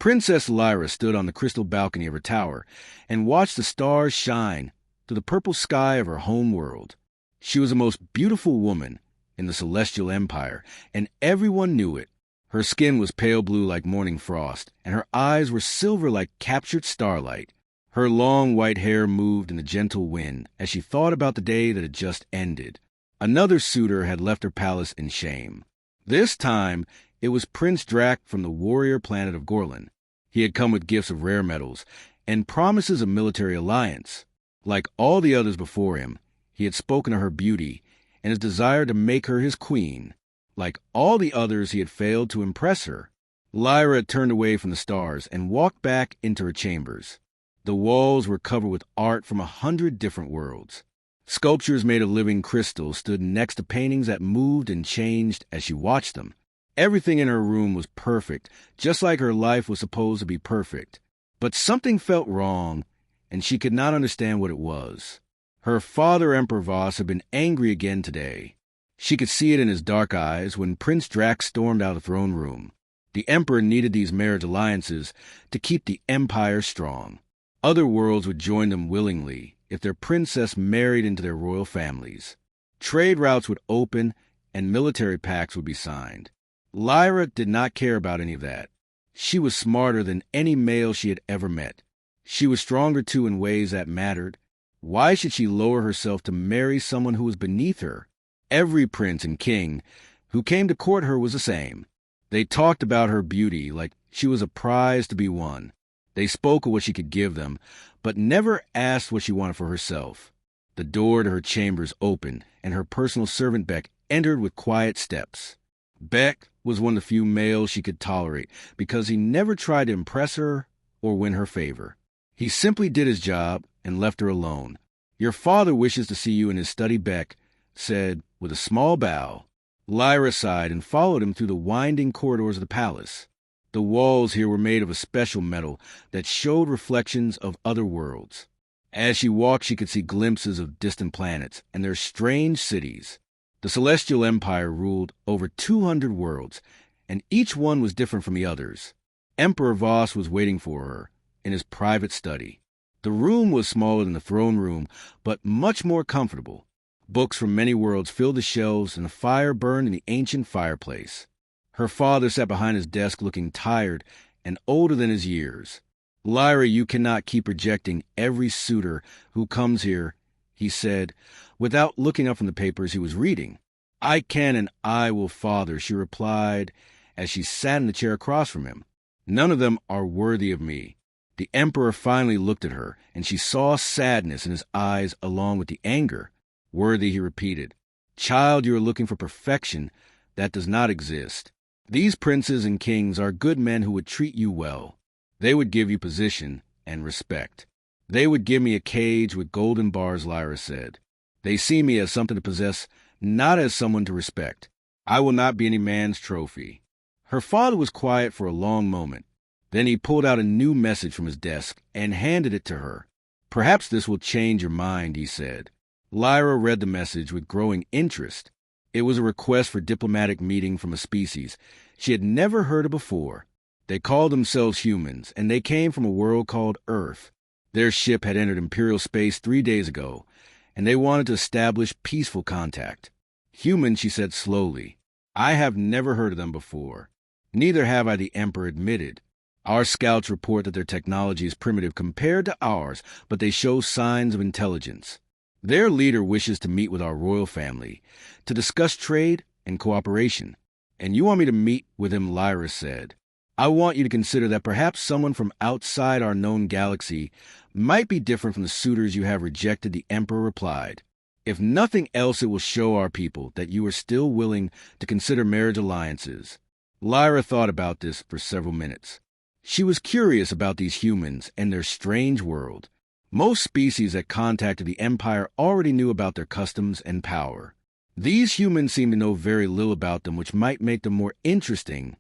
Princess Lyra stood on the crystal balcony of her tower and watched the stars shine through the purple sky of her home world. She was the most beautiful woman in the Celestial Empire, and everyone knew it. Her skin was pale blue like morning frost, and her eyes were silver like captured starlight. Her long white hair moved in the gentle wind as she thought about the day that had just ended. Another suitor had left her palace in shame. This time, it was Prince Drac from the warrior planet of Gorlin. He had come with gifts of rare metals and promises of military alliance. Like all the others before him, he had spoken of her beauty and his desire to make her his queen. Like all the others, he had failed to impress her. Lyra had turned away from the stars and walked back into her chambers. The walls were covered with art from 100 different worlds. Sculptures made of living crystal stood next to paintings that moved and changed as she watched them. Everything in her room was perfect, just like her life was supposed to be perfect. But something felt wrong, and she could not understand what it was. Her father, Emperor Voss, had been angry again today. She could see it in his dark eyes when Prince Drac stormed out of the throne room. The Emperor needed these marriage alliances to keep the Empire strong. Other worlds would join them willingly if their princess married into their royal families. Trade routes would open and military pacts would be signed. Lyra did not care about any of that. She was smarter than any male she had ever met. She was stronger, too, in ways that mattered. Why should she lower herself to marry someone who was beneath her? Every prince and king who came to court her was the same. They talked about her beauty like she was a prize to be won. They spoke of what she could give them, but never asked what she wanted for herself. The door to her chambers opened, and her personal servant Beck entered with quiet steps. Beck was one of the few males she could tolerate because he never tried to impress her or win her favor. He simply did his job and left her alone. "Your father wishes to see you in his study," Beck said with a small bow. Lyra sighed and followed him through the winding corridors of the palace. The walls here were made of a special metal that showed reflections of other worlds. As she walked, she could see glimpses of distant planets and their strange cities. The Celestial Empire ruled over 200 worlds, and each one was different from the others. Emperor Voss was waiting for her in his private study. The room was smaller than the throne room, but much more comfortable. Books from many worlds filled the shelves, and a fire burned in the ancient fireplace. Her father sat behind his desk looking tired and older than his years. "Lyra, you cannot keep rejecting every suitor who comes here," he said, without looking up from the papers he was reading. "I can and I will, father," she replied as she sat in the chair across from him. "None of them are worthy of me." The emperor finally looked at her, and she saw sadness in his eyes along with the anger. "Worthy," he repeated. "Child, you are looking for perfection that does not exist. These princes and kings are good men who would treat you well. They would give you position and respect. They would give me a cage with golden bars," Lyra said. "They see me as something to possess, not as someone to respect. I will not be any man's trophy." Her father was quiet for a long moment. Then he pulled out a new message from his desk and handed it to her. "Perhaps this will change your mind," he said. Lyra read the message with growing interest. It was a request for diplomatic meeting from a species she had never heard of before. They called themselves humans, and they came from a world called Earth. Their ship had entered Imperial space 3 days ago, and they wanted to establish peaceful contact. "Humans," she said slowly. "I have never heard of them before. Neither have I," the Emperor admitted. "Our scouts report that their technology is primitive compared to ours, but they show signs of intelligence. Their leader wishes to meet with our royal family to discuss trade and cooperation. And you want me to meet with him," Lyra said. "I want you to consider that perhaps someone from outside our known galaxy might be different from the suitors you have rejected," the Emperor replied. "If nothing else, it will show our people that you are still willing to consider marriage alliances." Lyra thought about this for several minutes. She was curious about these humans and their strange world. Most species that contacted the Empire already knew about their customs and power. These humans seemed to know very little about them, which might make them more interesting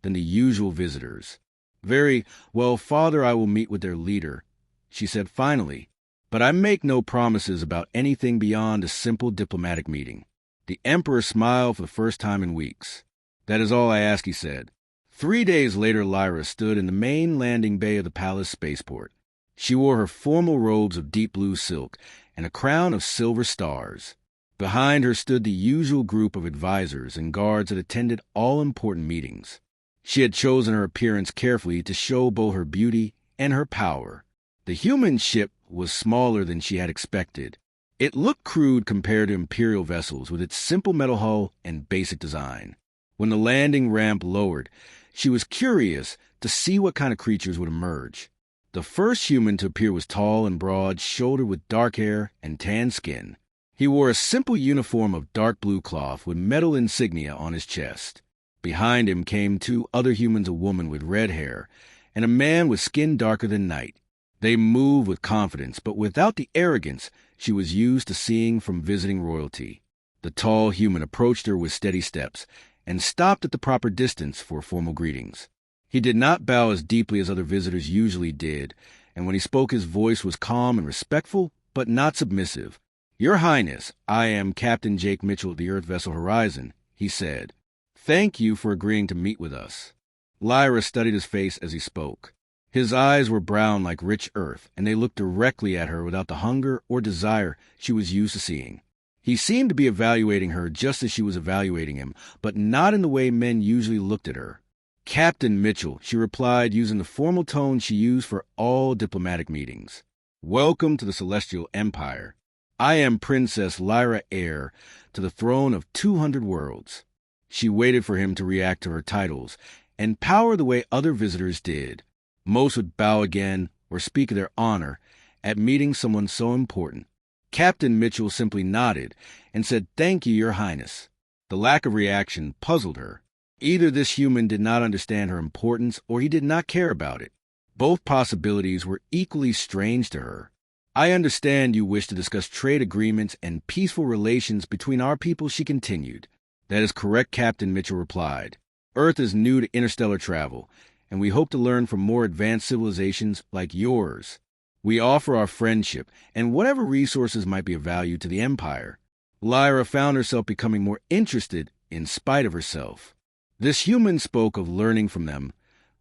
than the usual visitors. "Very well, father, I will meet with their leader," she said finally, "but I make no promises about anything beyond a simple diplomatic meeting." The Emperor smiled for the first time in weeks. "That is all I ask," he said. 3 days later, Lyra stood in the main landing bay of the palace spaceport. She wore her formal robes of deep blue silk and a crown of silver stars. Behind her stood the usual group of advisors and guards that attended all important meetings. She had chosen her appearance carefully to show both her beauty and her power. The human ship was smaller than she had expected. It looked crude compared to Imperial vessels with its simple metal hull and basic design. When the landing ramp lowered, she was curious to see what kind of creatures would emerge. The first human to appear was tall and broad-shouldered with dark hair and tan skin. He wore a simple uniform of dark blue cloth with metal insignia on his chest. Behind him came 2 other humans, a woman with red hair and a man with skin darker than night. They moved with confidence, but without the arrogance she was used to seeing from visiting royalty. The tall human approached her with steady steps and stopped at the proper distance for formal greetings. He did not bow as deeply as other visitors usually did, and when he spoke his voice was calm and respectful, but not submissive. "Your Highness, I am Captain Jake Mitchell of the Earth vessel Horizon," he said. "Thank you for agreeing to meet with us." Lyra studied his face as he spoke. His eyes were brown like rich earth, and they looked directly at her without the hunger or desire she was used to seeing. He seemed to be evaluating her just as she was evaluating him, but not in the way men usually looked at her. "Captain Mitchell," she replied, using the formal tone she used for all diplomatic meetings. "Welcome to the Celestial Empire. I am Princess Lyra, heir to the throne of 200 worlds." She waited for him to react to her titles and power the way other visitors did. Most would bow again or speak of their honor at meeting someone so important. Captain Mitchell simply nodded and said, "Thank you, Your Highness." The lack of reaction puzzled her. Either this human did not understand her importance or he did not care about it. Both possibilities were equally strange to her. "I understand you wish to discuss trade agreements and peaceful relations between our people," she continued. "That is correct," Captain Mitchell replied. "Earth is new to interstellar travel, and we hope to learn from more advanced civilizations like yours. We offer our friendship and whatever resources might be of value to the Empire." Lyra found herself becoming more interested in spite of herself. This human spoke of learning from them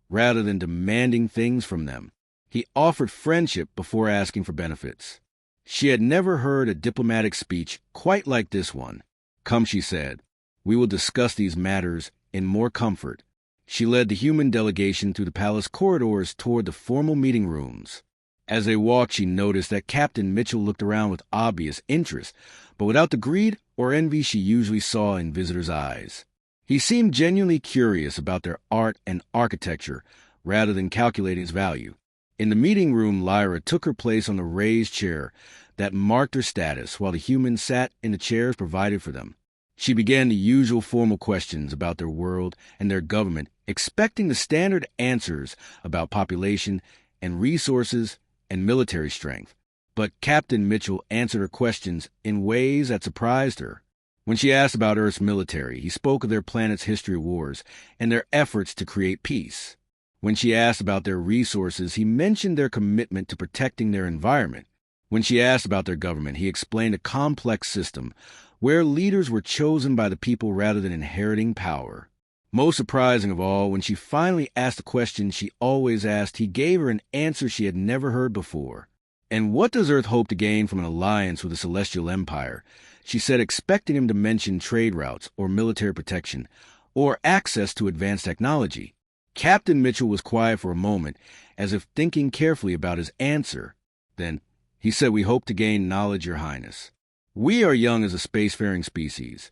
rather than demanding things from them. He offered friendship before asking for benefits. She had never heard a diplomatic speech quite like this one. "Come," she said. "We will discuss these matters in more comfort." She led the human delegation through the palace corridors toward the formal meeting rooms. As they walked, she noticed that Captain Mitchell looked around with obvious interest, but without the greed or envy she usually saw in visitors' eyes. He seemed genuinely curious about their art and architecture rather than calculating its value. In the meeting room, Lyra took her place on the raised chair that marked her status, while the humans sat in the chairs provided for them. She began the usual formal questions about their world and their government, expecting the standard answers about population and resources and military strength. But Captain Mitchell answered her questions in ways that surprised her. When she asked about Earth's military, he spoke of their planet's history of wars and their efforts to create peace. When she asked about their resources, he mentioned their commitment to protecting their environment. When she asked about their government, he explained a complex system where leaders were chosen by the people rather than inheriting power. Most surprising of all, when she finally asked the question she always asked, he gave her an answer she had never heard before. "And what does Earth hope to gain from an alliance with the Celestial Empire?" she said, expecting him to mention trade routes or military protection or access to advanced technology. Captain Mitchell was quiet for a moment, as if thinking carefully about his answer. Then he said, "We hope to gain knowledge, Your Highness. We are young as a spacefaring species,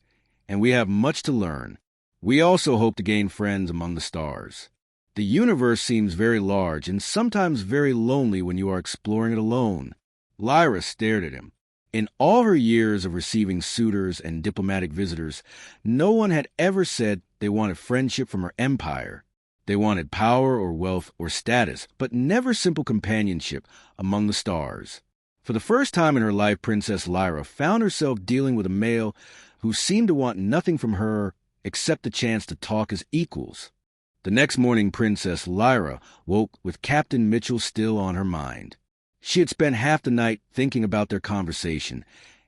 and we have much to learn. We also hope to gain friends among the stars. The universe seems very large and sometimes very lonely when you are exploring it alone." Lyra stared at him. In all her years of receiving suitors and diplomatic visitors, no one had ever said they wanted friendship from her empire. They wanted power or wealth or status, but never simple companionship among the stars. For the first time in her life, Princess Lyra found herself dealing with a male who seemed to want nothing from her except the chance to talk as equals. The next morning, Princess Lyra woke with Captain Mitchell still on her mind. She had spent half the night thinking about their conversation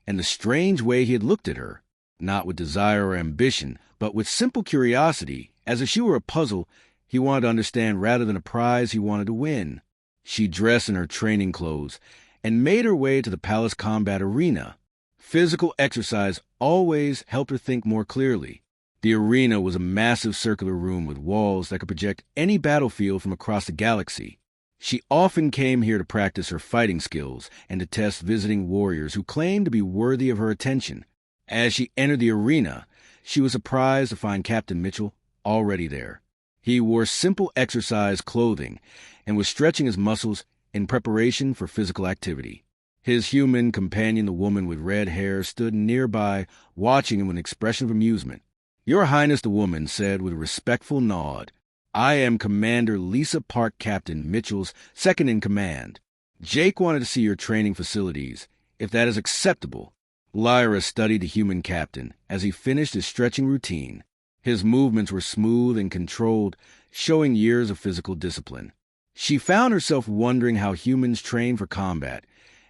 and the strange way he had looked at her, not with desire or ambition, but with simple curiosity, as if she were a puzzle He wanted to understand rather than a prize he wanted to win. She dressed in her training clothes and made her way to the palace combat arena. Physical exercise always helped her think more clearly. The arena was a massive circular room with walls that could project any battlefield from across the galaxy. She often came here to practice her fighting skills and to test visiting warriors who claimed to be worthy of her attention. As she entered the arena, she was surprised to find Captain Mitchell already there. He wore simple exercise clothing and was stretching his muscles in preparation for physical activity. His human companion, the woman with red hair, stood nearby, watching him with an expression of amusement. "Your Highness," the woman said with a respectful nod. "I am Commander Lisa Park, Captain Mitchell's second in command. Jake wanted to see your training facilities, if that is acceptable." Lyra studied the human captain as he finished his stretching routine. His movements were smooth and controlled, showing years of physical discipline. She found herself wondering how humans train for combat,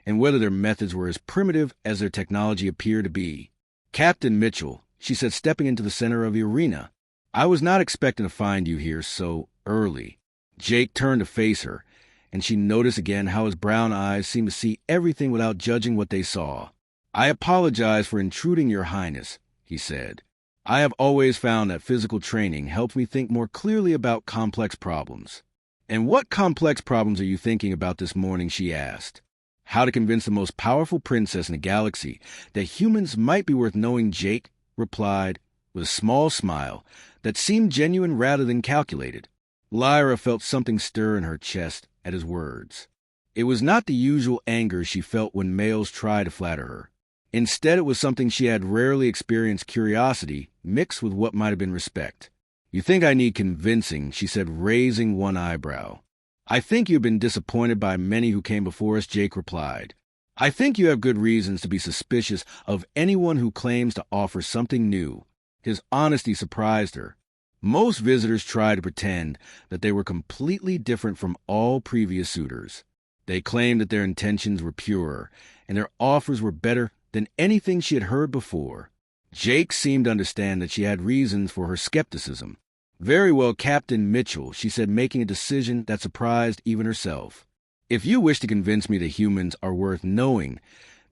and whether their methods were as primitive as their technology appeared to be. "Captain Mitchell," she said, stepping into the center of the arena, "I was not expecting to find you here so early." Jake turned to face her, and she noticed again how his brown eyes seemed to see everything without judging what they saw. "I apologize for intruding, Your Highness," he said. "I have always found that physical training helps me think more clearly about complex problems." "And what complex problems are you thinking about this morning?" she asked. "How to convince the most powerful princess in the galaxy that humans might be worth knowing," Jake replied, with a small smile that seemed genuine rather than calculated. Lyra felt something stir in her chest at his words. It was not the usual anger she felt when males tried to flatter her. Instead, it was something she had rarely experienced: curiosity mixed with what might have been respect. "You think I need convincing," she said, raising one eyebrow. "I think you have been disappointed by many who came before us," Jake replied. "I think you have good reasons to be suspicious of anyone who claims to offer something new." His honesty surprised her. Most visitors try to pretend that they were completely different from all previous suitors. They claimed that their intentions were pure and their offers were better than anything she had heard before. Jake seemed to understand that she had reasons for her skepticism. "Very well, Captain Mitchell," she said, making a decision that surprised even herself. "If you wish to convince me that humans are worth knowing,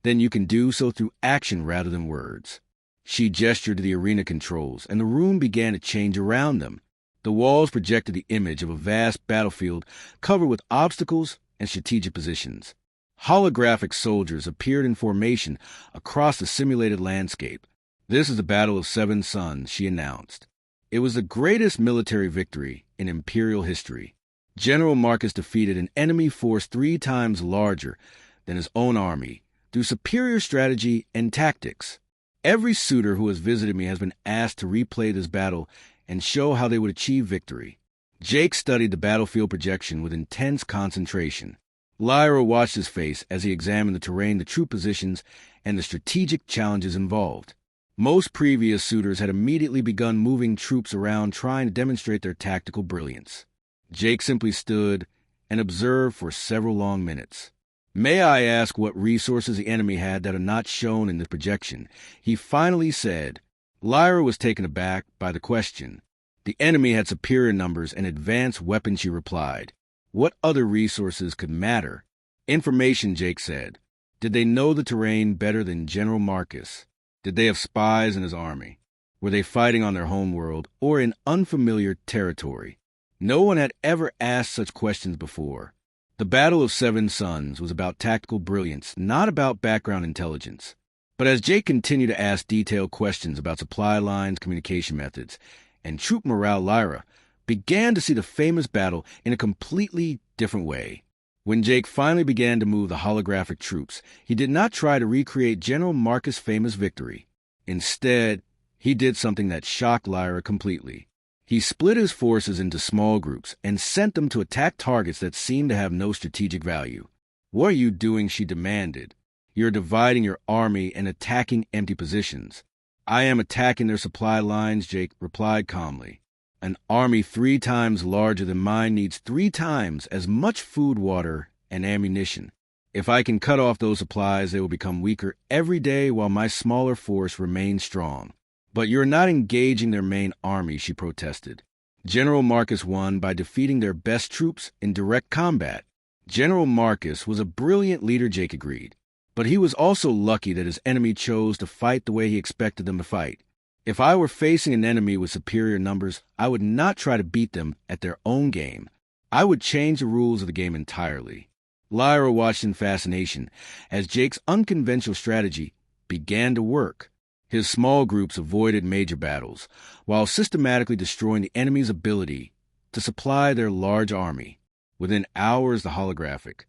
then you can do so through action rather than words." She gestured to the arena controls, and the room began to change around them. The walls projected the image of a vast battlefield covered with obstacles and strategic positions. Holographic soldiers appeared in formation across the simulated landscape. "This is the Battle of Seven Suns," she announced. It was the greatest military victory in Imperial history. General Marcus defeated an enemy force 3 times larger than his own army through superior strategy and tactics. Every suitor who has visited me has been asked to replay this battle and show how they would achieve victory. Jake studied the battlefield projection with intense concentration. Lyra watched his face as he examined the terrain, the troop positions, and the strategic challenges involved. Most previous suitors had immediately begun moving troops around, trying to demonstrate their tactical brilliance. Jake simply stood and observed for several long minutes. "May I ask what resources the enemy had that are not shown in the projection?" he finally said. Lyra was taken aback by the question. "The enemy had superior numbers and advanced weapons," she replied. "What other resources could matter?" "Information," Jake said. "Did they know the terrain better than General Marcus? Did they have spies in his army? Were they fighting on their home world or in unfamiliar territory?" No one had ever asked such questions before. The Battle of Seven Suns was about tactical brilliance, not about background intelligence. But as Jake continued to ask detailed questions about supply lines, communication methods, and troop morale, Lyra began to see the famous battle in a completely different way. When Jake finally began to move the holographic troops, he did not try to recreate General Marcus' famous victory. Instead, he did something that shocked Lyra completely. He split his forces into small groups and sent them to attack targets that seemed to have no strategic value. "What are you doing?" she demanded. "You're dividing your army and attacking empty positions." "I am attacking their supply lines," Jake replied calmly. "An army 3 times larger than mine needs 3 times as much food, water, and ammunition. If I can cut off those supplies, they will become weaker every day while my smaller force remains strong." "But you're not engaging their main army," she protested. General Marcus won by defeating their best troops in direct combat. General Marcus was a brilliant leader, Jake agreed, but he was also lucky that his enemy chose to fight the way he expected them to fight. If I were facing an enemy with superior numbers, I would not try to beat them at their own game. I would change the rules of the game entirely. Lyra watched in fascination as Jake's unconventional strategy began to work. His small groups avoided major battles, while systematically destroying the enemy's ability to supply their large army. Within hours, the holographic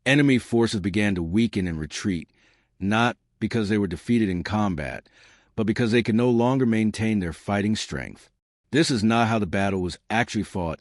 enemy forces began to weaken and retreat, not because they were defeated in combat, but because they could no longer maintain their fighting strength. This is not how the battle was actually fought,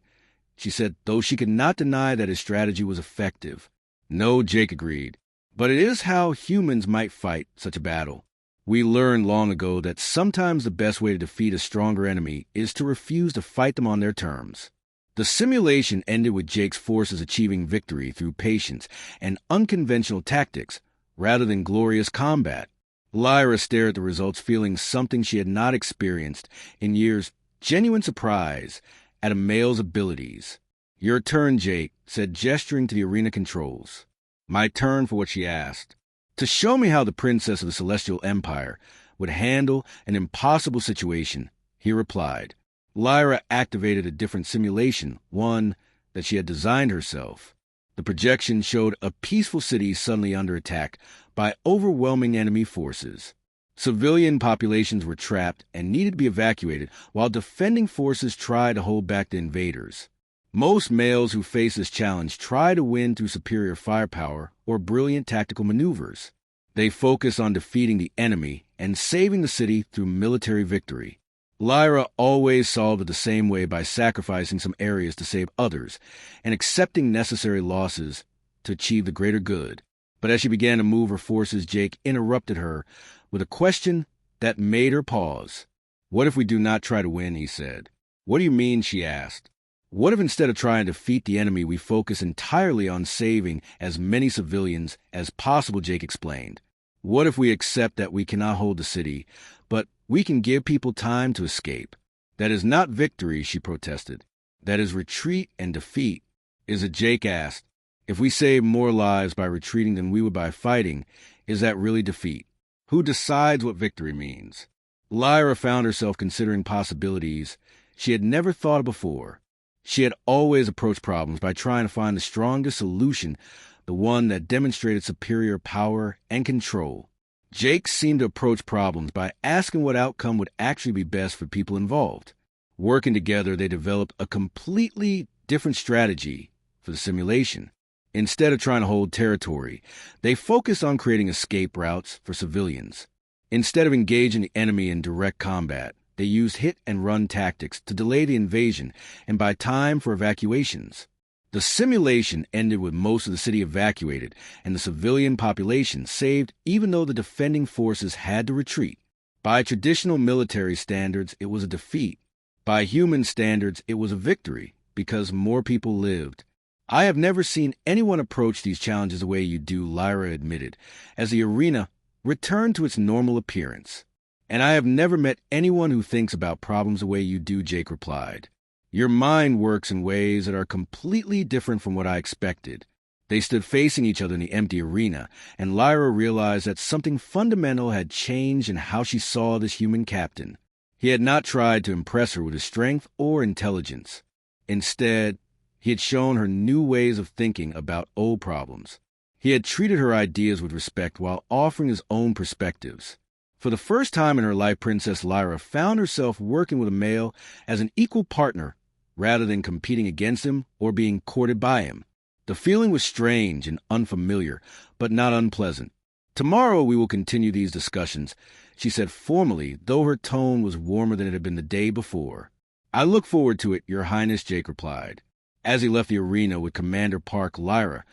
she said, though she could not deny that his strategy was effective. No, Jake agreed, but it is how humans might fight such a battle. We learned long ago that sometimes the best way to defeat a stronger enemy is to refuse to fight them on their terms. The simulation ended with Jake's forces achieving victory through patience and unconventional tactics rather than glorious combat. Lyra stared at the results, feeling something she had not experienced in years, genuine surprise at a male's abilities. "Your turn, Jake," said, gesturing to the arena controls. My turn for what she asked. To show me how the princess of the Celestial Empire would handle an impossible situation, he replied. Lyra activated a different simulation, one that she had designed herself. The projection showed a peaceful city suddenly under attack by overwhelming enemy forces. Civilian populations were trapped and needed to be evacuated, while defending forces tried to hold back the invaders. Most males who face this challenge try to win through superior firepower or brilliant tactical maneuvers. They focus on defeating the enemy and saving the city through military victory. Lyra always solved it the same way, by sacrificing some areas to save others and accepting necessary losses to achieve the greater good. But as she began to move her forces, Jake interrupted her with a question that made her pause. "What if we do not try to win?" he said. "What do you mean?" she asked. "What if instead of trying to defeat the enemy, we focus entirely on saving as many civilians as possible?" Jake explained. "What if we accept that we cannot hold the city, but we can give people time to escape?" "That is not victory," she protested. "That is retreat and defeat." "Is it?" Jake asked. "If we save more lives by retreating than we would by fighting, is that really defeat? Who decides what victory means?" Lyra found herself considering possibilities she had never thought of before. She had always approached problems by trying to find the strongest solution, the one that demonstrated superior power and control. Jake seemed to approach problems by asking what outcome would actually be best for people involved. Working together, they developed a completely different strategy for the simulation. Instead of trying to hold territory, they focused on creating escape routes for civilians. Instead of engaging the enemy in direct combat, they used hit-and-run tactics to delay the invasion and buy time for evacuations. The simulation ended with most of the city evacuated and the civilian population saved, even though the defending forces had to retreat. By traditional military standards, it was a defeat. By human standards, it was a victory, because more people lived. "I have never seen anyone approach these challenges the way you do," Lyra admitted, as the arena returned to its normal appearance. "And I have never met anyone who thinks about problems the way you do," Jake replied. "Your mind works in ways that are completely different from what I expected." They stood facing each other in the empty arena, and Lyra realized that something fundamental had changed in how she saw this human captain. He had not tried to impress her with his strength or intelligence. Instead, he had shown her new ways of thinking about old problems. He had treated her ideas with respect while offering his own perspectives. For the first time in her life, Princess Lyra found herself working with a male as an equal partner rather than competing against him or being courted by him. The feeling was strange and unfamiliar, but not unpleasant. "Tomorrow we will continue these discussions," she said formally, though her tone was warmer than it had been the day before. "I look forward to it, Your Highness," Jake replied. As he left the arena with Commander Park, Lyra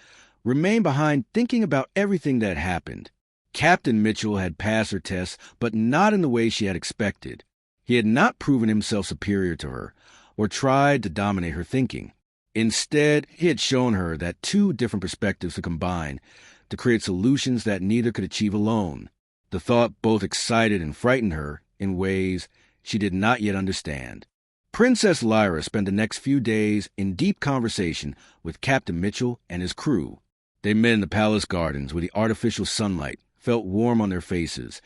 remained behind thinking about everything that had happened. Captain Mitchell had passed her tests, but not in the way she had expected. He had not proven himself superior to her or tried to dominate her thinking. Instead, he had shown her that two different perspectives could combine to create solutions that neither could achieve alone. The thought both excited and frightened her in ways she did not yet understand. Princess Lyra spent the next few days in deep conversation with Captain Mitchell and his crew. They met in the palace gardens where the artificial sunlight felt warm on their faces,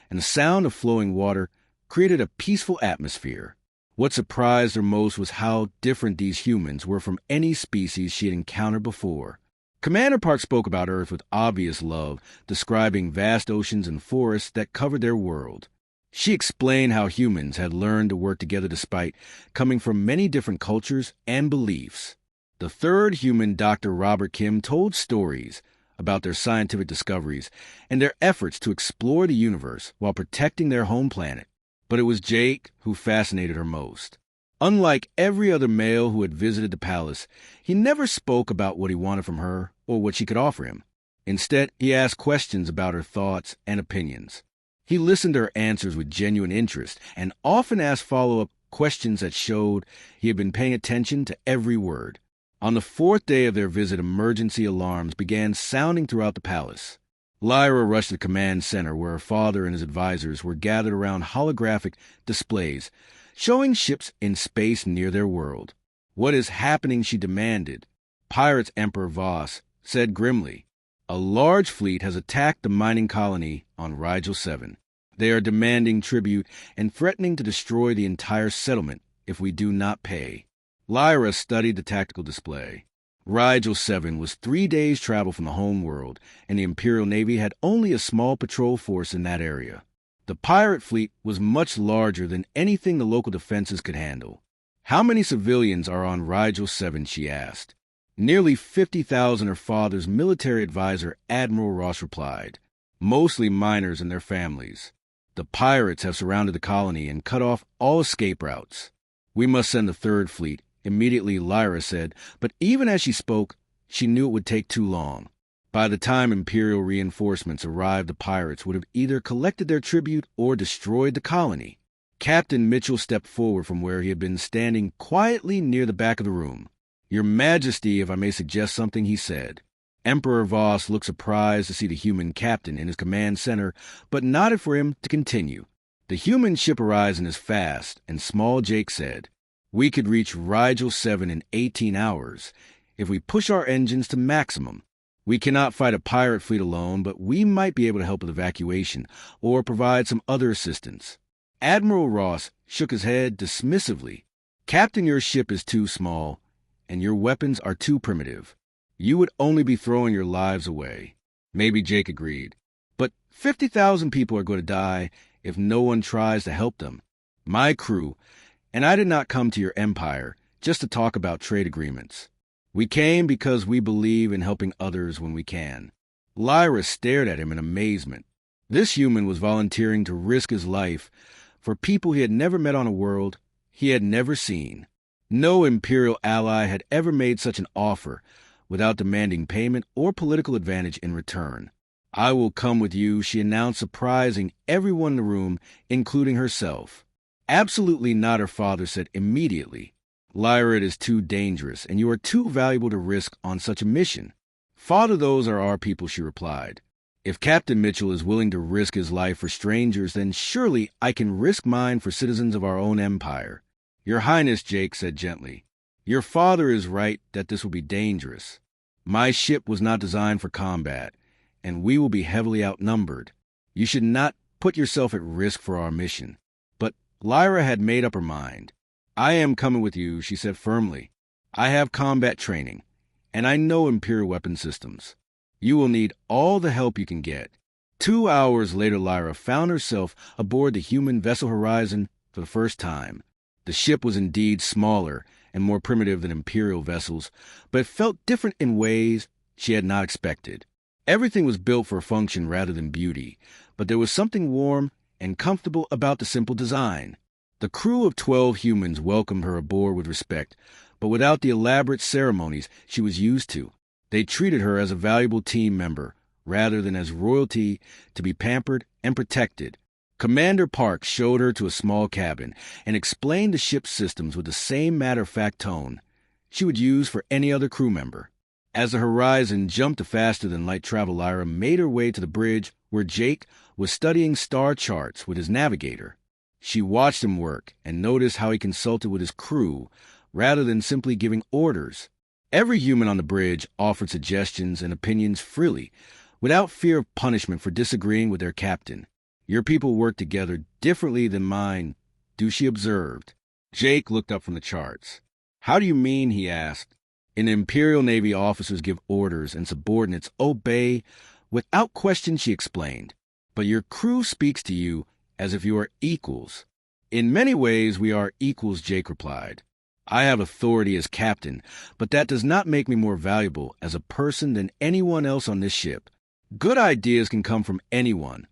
and the sound of flowing water created a peaceful atmosphere. What surprised her most was how different these humans were from any species she had encountered before. Commander Park spoke about Earth with obvious love, describing vast oceans and forests that covered their world. She explained how humans had learned to work together despite coming from many different cultures and beliefs. The third human, Dr. Robert Kim, told stories about their scientific discoveries and their efforts to explore the universe while protecting their home planet. But it was Jake who fascinated her most. Unlike every other male who had visited the palace, he never spoke about what he wanted from her or what she could offer him. Instead, he asked questions about her thoughts and opinions. He listened to her answers with genuine interest and often asked follow-up questions that showed he had been paying attention to every word. On the fourth day of their visit, emergency alarms began sounding throughout the palace. Lyra rushed to the command center where her father and his advisors were gathered around holographic displays showing ships in space near their world. "What is happening?" she demanded. Pirates Emperor Voss said grimly, "A large fleet has attacked the mining colony on Rigel 7. They are demanding tribute and threatening to destroy the entire settlement if we do not pay." Lyra studied the tactical display. Rigel 7 was 3 days' travel from the home world, and the Imperial Navy had only a small patrol force in that area. The pirate fleet was much larger than anything the local defenses could handle. "How many civilians are on Rigel 7, she asked. "Nearly 50,000, her father's military advisor, Admiral Ross, replied. "Mostly miners and their families. The pirates have surrounded the colony and cut off all escape routes. We must send the third fleet," immediately Lyra said, but even as she spoke, she knew it would take too long. By the time Imperial reinforcements arrived, the pirates would have either collected their tribute or destroyed the colony. Captain Mitchell stepped forward from where he had been standing quietly near the back of the room. "Your Majesty, if I may suggest something," he said. Emperor Voss looked surprised to see the human captain in his command center, but nodded for him to continue. The human ship horizon is fast, and small Jake said, "We could reach Rigel 7 in 18 hours if we push our engines to maximum. We cannot fight a pirate fleet alone, but we might be able to help with evacuation or provide some other assistance." Admiral Ross shook his head dismissively. "Captain, your ship is too small, and your weapons are too primitive. You would only be throwing your lives away." Maybe Jake agreed. "But 50,000 people are going to die if no one tries to help them. My crew, and I did not come to your empire just to talk about trade agreements. We came because we believe in helping others when we can." Lyra stared at him in amazement. This human was volunteering to risk his life for people he had never met on a world he had never seen. No Imperial ally had ever made such an offer without demanding payment or political advantage in return. "I will come with you," she announced, surprising everyone in the room, including herself. "Absolutely not," her father said immediately. "Lyra, it is too dangerous, and you are too valuable to risk on such a mission." "Father, those are our people," she replied. "If Captain Mitchell is willing to risk his life for strangers, then surely I can risk mine for citizens of our own empire." "Your Highness," Jake said gently, "your father is right that this will be dangerous. My ship was not designed for combat, and we will be heavily outnumbered. You should not put yourself at risk for our mission." But Lyra had made up her mind. "I am coming with you," she said firmly. "I have combat training, and I know Imperial weapon systems. You will need all the help you can get." 2 hours later, Lyra found herself aboard the human vessel Horizon for the first time. The ship was indeed smaller and more primitive than Imperial vessels, but it felt different in ways she had not expected. Everything was built for function rather than beauty, but there was something warm and comfortable about the simple design. The crew of 12 humans welcomed her aboard with respect, but without the elaborate ceremonies she was used to. They treated her as a valuable team member, rather than as royalty to be pampered and protected. Commander Park showed her to a small cabin and explained the ship's systems with the same matter-of-fact tone she would use for any other crew member. As the Horizon jumped to faster-than-light travel, Lyra made her way to the bridge where Jake was studying star charts with his navigator. She watched him work and noticed how he consulted with his crew rather than simply giving orders. Every human on the bridge offered suggestions and opinions freely, without fear of punishment for disagreeing with their captain. Your people work together differently than mine do, she observed. Jake looked up from the charts. How do you mean, he asked. In the Imperial Navy, officers give orders and subordinates obey without question, she explained. But your crew speaks to you as if you are equals. In many ways, we are equals, Jake replied. I have authority as captain, but that does not make me more valuable as a person than anyone else on this ship. Good ideas can come from anyone,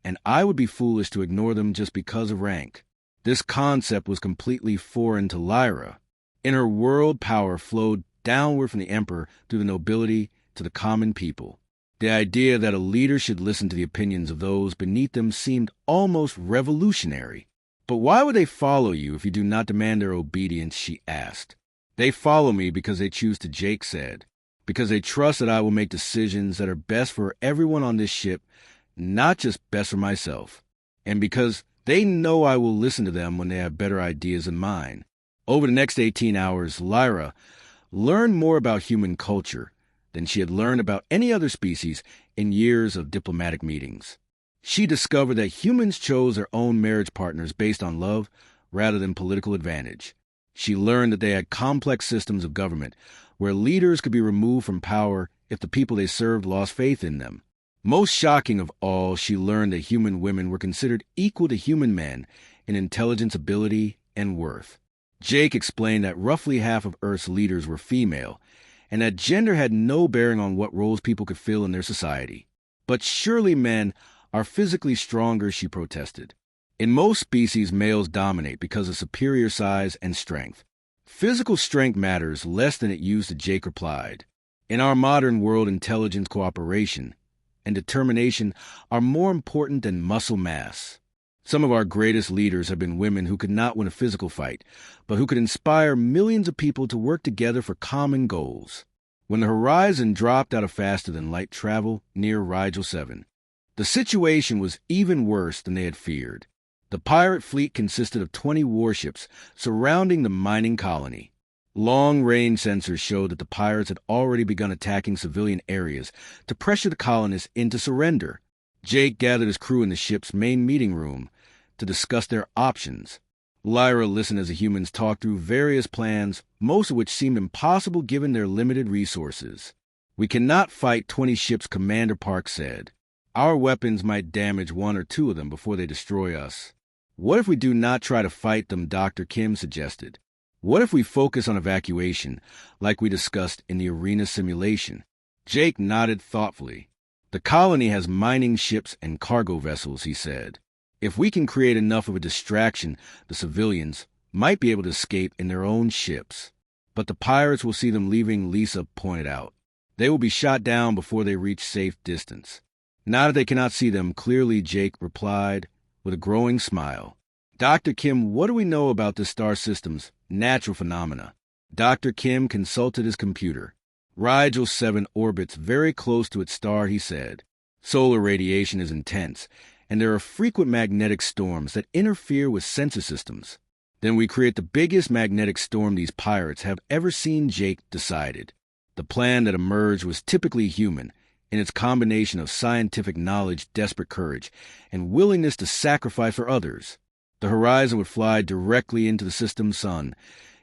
and I would be foolish to ignore them just because of rank. This concept was completely foreign to Lyra. In her world, power flowed downward from the emperor through the nobility to the common people. The idea that a leader should listen to the opinions of those beneath them seemed almost revolutionary. But why would they follow you if you do not demand their obedience, she asked. They follow me because they choose to, Jake said. Because they trust that I will make decisions that are best for everyone on this ship, not just best for myself. And because they know I will listen to them when they have better ideas than mine. Over the next 18 hours, Lyra learned more about human culture than she had learned about any other species in years of diplomatic meetings. She discovered that humans chose their own marriage partners based on love rather than political advantage. She learned that they had complex systems of government where leaders could be removed from power if the people they served lost faith in them. Most shocking of all, she learned that human women were considered equal to human men in intelligence, ability, and worth. Jake explained that roughly half of Earth's leaders were female, and that gender had no bearing on what roles people could fill in their society. But surely men are physically stronger, she protested. In most species, males dominate because of superior size and strength. Physical strength matters less than it used to, Jake replied. In our modern world, intelligence, cooperation, and determination are more important than muscle mass. Some of our greatest leaders have been women who could not win a physical fight, but who could inspire millions of people to work together for common goals. When the horizon dropped out of faster-than-light travel near Rigel 7, the situation was even worse than they had feared. The pirate fleet consisted of 20 warships surrounding the mining colony. Long-range sensors showed that the pirates had already begun attacking civilian areas to pressure the colonists into surrender. Jake gathered his crew in the ship's main meeting room to discuss their options. Lyra listened as the humans talked through various plans, most of which seemed impossible given their limited resources. We cannot fight 20 ships, Commander Park said. Our weapons might damage 1 or 2 of them before they destroy us. What if we do not try to fight them, Dr. Kim suggested. What if we focus on evacuation, like we discussed in the arena simulation? Jake nodded thoughtfully. The colony has mining ships and cargo vessels, he said. If we can create enough of a distraction, the civilians might be able to escape in their own ships. But the pirates will see them leaving, Lisa pointed out. They will be shot down before they reach safe distance. Now that they cannot see them clearly, Jake replied with a growing smile. Dr. Kim, what do we know about the star system's natural phenomena? Dr. Kim consulted his computer. Rigel 7 orbits very close to its star, he said. Solar radiation is intense, and there are frequent magnetic storms that interfere with sensor systems. Then we create the biggest magnetic storm these pirates have ever seen, Jake decided. The plan that emerged was typically human, in its combination of scientific knowledge, desperate courage, and willingness to sacrifice for others. The horizon would fly directly into the system's sun,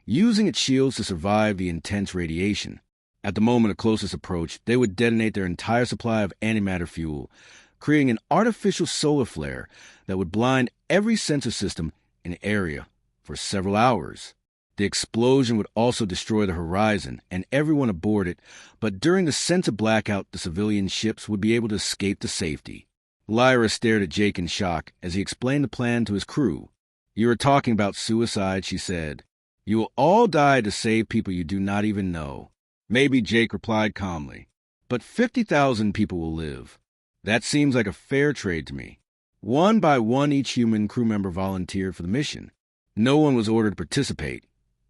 using its shields to survive the intense radiation. At the moment of closest approach, they would detonate their entire supply of antimatter fuel, creating an artificial solar flare that would blind every sensor system in the area for several hours. The explosion would also destroy the horizon and everyone aboard it, but during the sensor blackout, the civilian ships would be able to escape to safety. Lyra stared at Jake in shock as he explained the plan to his crew. You are talking about suicide, she said. You will all die to save people you do not even know. Maybe, Jake replied calmly, but 50,000 people will live. That seems like a fair trade to me. One by one, each human crew member volunteered for the mission. No one was ordered to participate,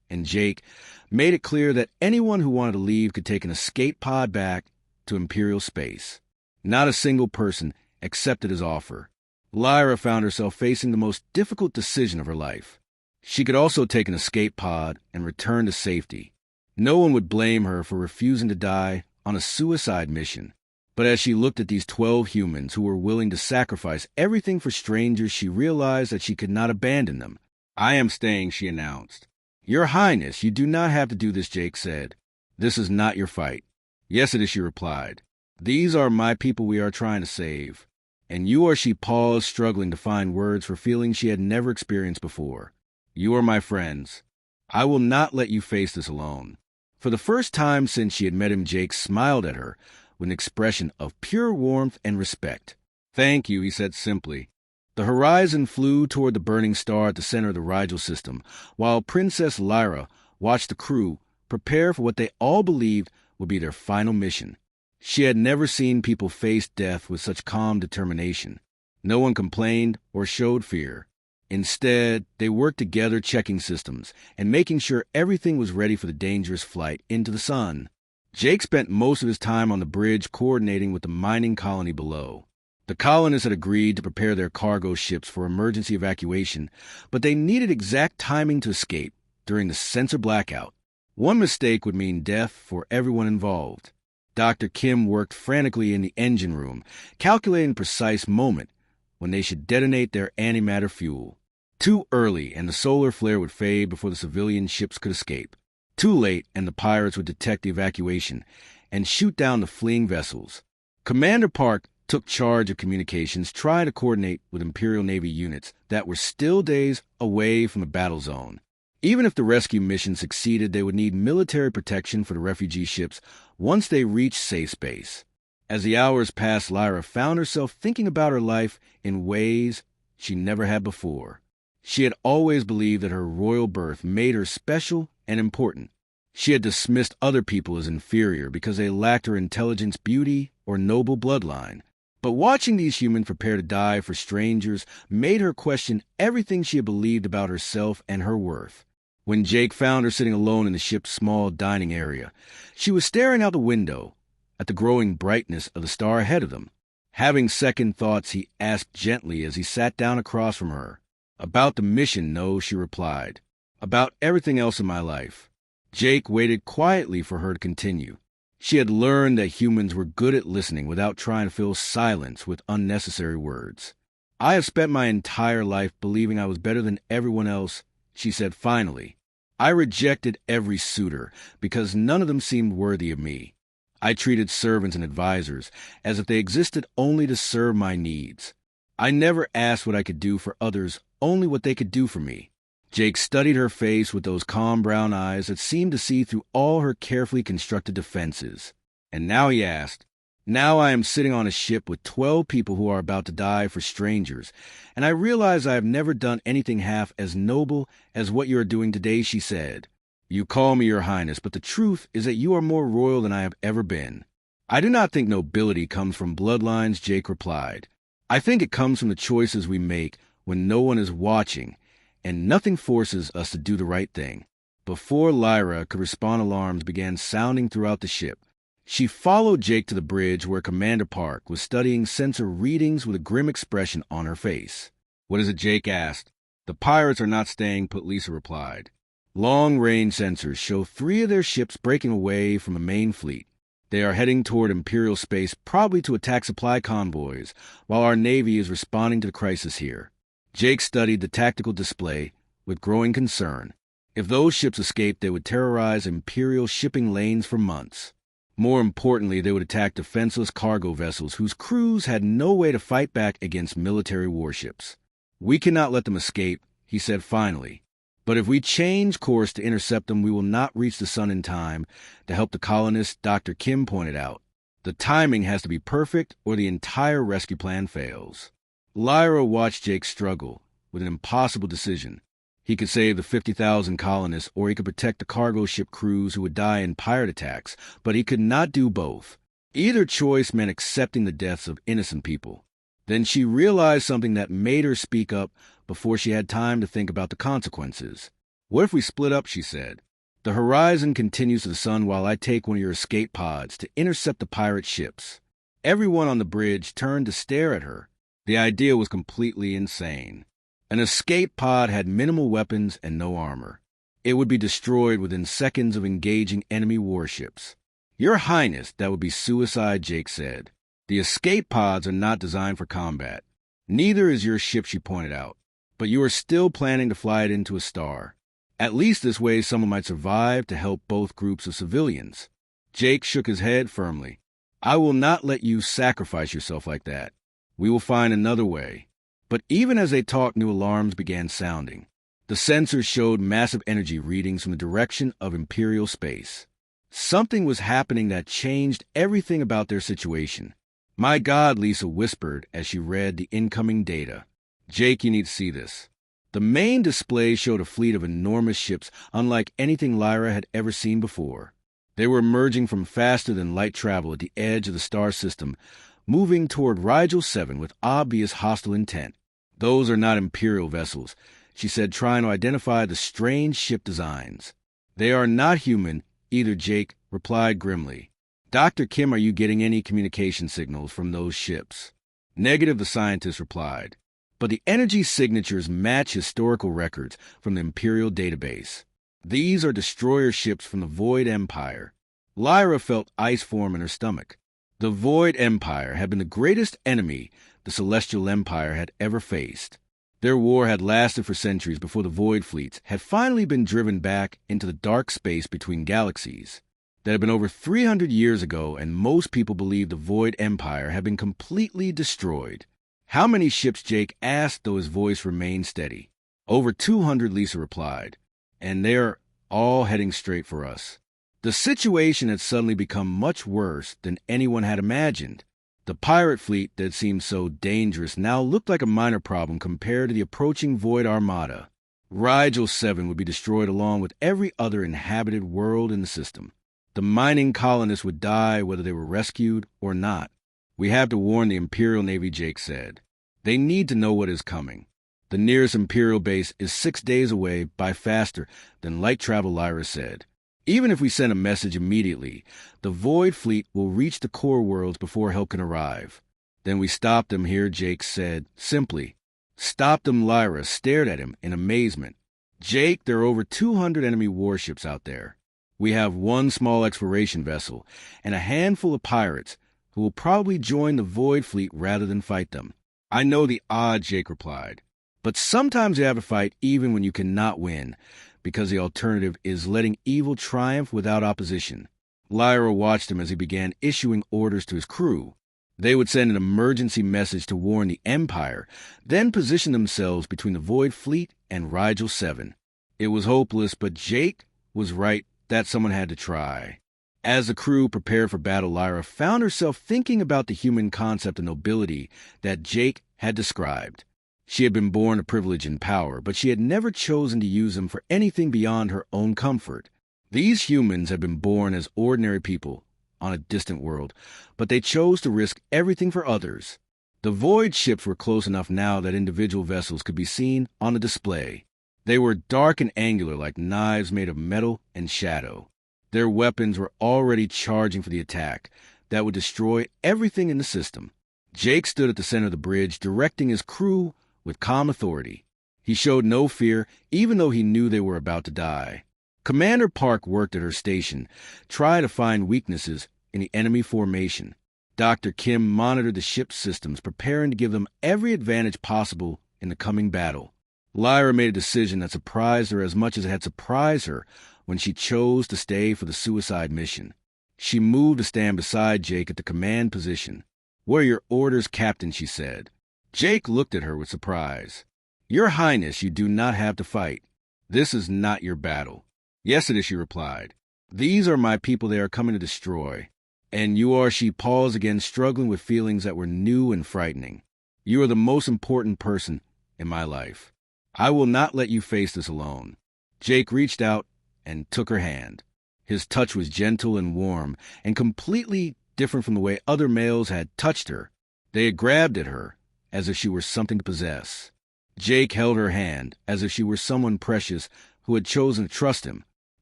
and Jake made it clear that anyone who wanted to leave could take an escape pod back to Imperial space. Not a single person accepted his offer. Lyra found herself facing the most difficult decision of her life. She could also take an escape pod and return to safety. No one would blame her for refusing to die on a suicide mission. But as she looked at these 12 humans who were willing to sacrifice everything for strangers, she realized that she could not abandon them. "I am staying," she announced. "Your Highness, you do not have to do this," Jake said. "This is not your fight." "Yes, it is," she replied. "These are my people we are trying to save." "And you are," she paused, struggling to find words for feelings she had never experienced before. "You are my friends. I will not let you face this alone." For the first time since she had met him, Jake smiled at her with an expression of pure warmth and respect. "Thank you," he said simply. The horizon flew toward the burning star at the center of the Rigel system, while Princess Lyra watched the crew prepare for what they all believed would be their final mission. She had never seen people face death with such calm determination. No one complained or showed fear. Instead, they worked together, checking systems and making sure everything was ready for the dangerous flight into the sun. Jake spent most of his time on the bridge coordinating with the mining colony below. The colonists had agreed to prepare their cargo ships for emergency evacuation, but they needed exact timing to escape during the sensor blackout. One mistake would mean death for everyone involved. Dr. Kim worked frantically in the engine room, calculating the precise moment when they should detonate their antimatter fuel. Too early, and the solar flare would fade before the civilian ships could escape. Too late, and the pirates would detect the evacuation and shoot down the fleeing vessels. Commander Park took charge of communications, trying to coordinate with Imperial Navy units that were still days away from the battle zone. Even if the rescue mission succeeded, they would need military protection for the refugee ships once they reached safe space. As the hours passed, Lyra found herself thinking about her life in ways she never had before. She had always believed that her royal birth made her special and important. She had dismissed other people as inferior because they lacked her intelligence, beauty, or noble bloodline. But watching these humans prepare to die for strangers made her question everything she had believed about herself and her worth. When Jake found her sitting alone in the ship's small dining area, she was staring out the window at the growing brightness of the star ahead of them. Having second thoughts, he asked gently as he sat down across from her. "About the mission, no," she replied. "About everything else in my life." Jake waited quietly for her to continue. She had learned that humans were good at listening without trying to fill silence with unnecessary words. "I have spent my entire life believing I was better than everyone else," she said finally. "I rejected every suitor because none of them seemed worthy of me. I treated servants and advisors as if they existed only to serve my needs. I never asked what I could do for others, only what they could do for me." Jake studied her face with those calm brown eyes that seemed to see through all her carefully constructed defenses. And now he asked, "Now I am sitting on a ship with 12 people who are about to die for strangers, and I realize I have never done anything half as noble as what you are doing today," she said. "You call me your highness, but the truth is that you are more royal than I have ever been." "I do not think nobility comes from bloodlines," Jake replied. "I think it comes from the choices we make when no one is watching, and nothing forces us to do the right thing." Before Lyra could respond, alarms began sounding throughout the ship. She followed Jake to the bridge where Commander Park was studying sensor readings with a grim expression on her face. "What is it?" Jake asked. "The pirates are not staying put," Lisa replied. Long-range sensors show 3 of their ships breaking away from the main fleet. They are heading toward Imperial space, probably to attack supply convoys, while our Navy is responding to the crisis here. Jake studied the tactical display with growing concern. If those ships escaped, they would terrorize Imperial shipping lanes for months. More importantly, they would attack defenseless cargo vessels whose crews had no way to fight back against military warships. "We cannot let them escape," he said finally. "But if we change course to intercept them, we will not reach the sun in time to help the colonists," Dr. Kim pointed out. "The timing has to be perfect or the entire rescue plan fails." Lyra watched Jake struggle with an impossible decision. He could save the 50,000 colonists, or he could protect the cargo ship crews who would die in pirate attacks, but he could not do both. Either choice meant accepting the deaths of innocent people. Then she realized something that made her speak up before she had time to think about the consequences. "What if we split up?" she said. "The horizon continues to the sun while I take one of your escape pods to intercept the pirate ships." Everyone on the bridge turned to stare at her. The idea was completely insane. An escape pod had minimal weapons and no armor. It would be destroyed within seconds of engaging enemy warships. Your Highness, that would be suicide, Jake said. The escape pods are not designed for combat. Neither is your ship, she pointed out. But you are still planning to fly it into a star. At least this way someone might survive to help both groups of civilians. Jake shook his head firmly. I will not let you sacrifice yourself like that. We will find another way. But even as they talked, new alarms began sounding. The sensors showed massive energy readings from the direction of Imperial space. Something was happening that changed everything about their situation. My God, Lisa whispered as she read the incoming data. Jake, you need to see this. The main display showed a fleet of enormous ships unlike anything Lyra had ever seen before. They were emerging from faster-than-light travel at the edge of the star system, moving toward Rigel 7 with obvious hostile intent. Those are not Imperial vessels, she said, trying to identify the strange ship designs. They are not human, either, Jake replied grimly. Dr. Kim, are you getting any communication signals from those ships? Negative, the scientist replied. But the energy signatures match historical records from the Imperial database. These are destroyer ships from the Void Empire. Lyra felt ice form in her stomach. The Void Empire had been the greatest enemy the Celestial Empire had ever faced. Their war had lasted for centuries before the Void fleets had finally been driven back into the dark space between galaxies. That had been over 300 years ago, and most people believed the Void Empire had been completely destroyed. How many ships, Jake asked, though his voice remained steady. Over 200, Lisa replied. And they're all heading straight for us. The situation had suddenly become much worse than anyone had imagined. The pirate fleet that seemed so dangerous now looked like a minor problem compared to the approaching Void Armada. Rigel 7 would be destroyed along with every other inhabited world in the system. The mining colonists would die whether they were rescued or not. We have to warn the Imperial Navy, Jake said. They need to know what is coming. The nearest Imperial base is 6 days away by faster than light travel, Lyra said. Even if we send a message immediately, the Void fleet will reach the core worlds before help can arrive. Then we stop them here, Jake said, simply. Stop them, Lyra stared at him in amazement. Jake, there are over 200 enemy warships out there. We have one small exploration vessel and a handful of pirates who will probably join the Void fleet rather than fight them. I know the odds, Jake replied. But sometimes you have to fight even when you cannot win, because the alternative is letting evil triumph without opposition. Lyra watched him as he began issuing orders to his crew. They would send an emergency message to warn the Empire, then position themselves between the Void fleet and Rigel 7. It was hopeless, but Jake was right that someone had to try. As the crew prepared for battle, Lyra found herself thinking about the human concept of nobility that Jake had described. She had been born to privilege and power, but she had never chosen to use them for anything beyond her own comfort. These humans had been born as ordinary people on a distant world, but they chose to risk everything for others. The Void ships were close enough now that individual vessels could be seen on the display. They were dark and angular like knives made of metal and shadow. Their weapons were already charging for the attack that would destroy everything in the system. Jake stood at the center of the bridge, directing his crew with calm authority. He showed no fear, even though he knew they were about to die. Commander Park worked at her station, trying to find weaknesses in the enemy formation. Dr. Kim monitored the ship's systems, preparing to give them every advantage possible in the coming battle. Lyra made a decision that surprised her as much as it had surprised her when she chose to stay for the suicide mission. She moved to stand beside Jake at the command position. "What are your orders, Captain?" she said. Jake looked at her with surprise. "Your Highness, you do not have to fight. This is not your battle." "Yes, it is," she replied. "These are my people they are coming to destroy. And you are," she paused again, struggling with feelings that were new and frightening. "You are the most important person in my life. I will not let you face this alone." Jake reached out and took her hand. His touch was gentle and warm, and completely different from the way other males had touched her. They had grabbed at her, as if she were something to possess. Jake held her hand, as if she were someone precious who had chosen to trust him.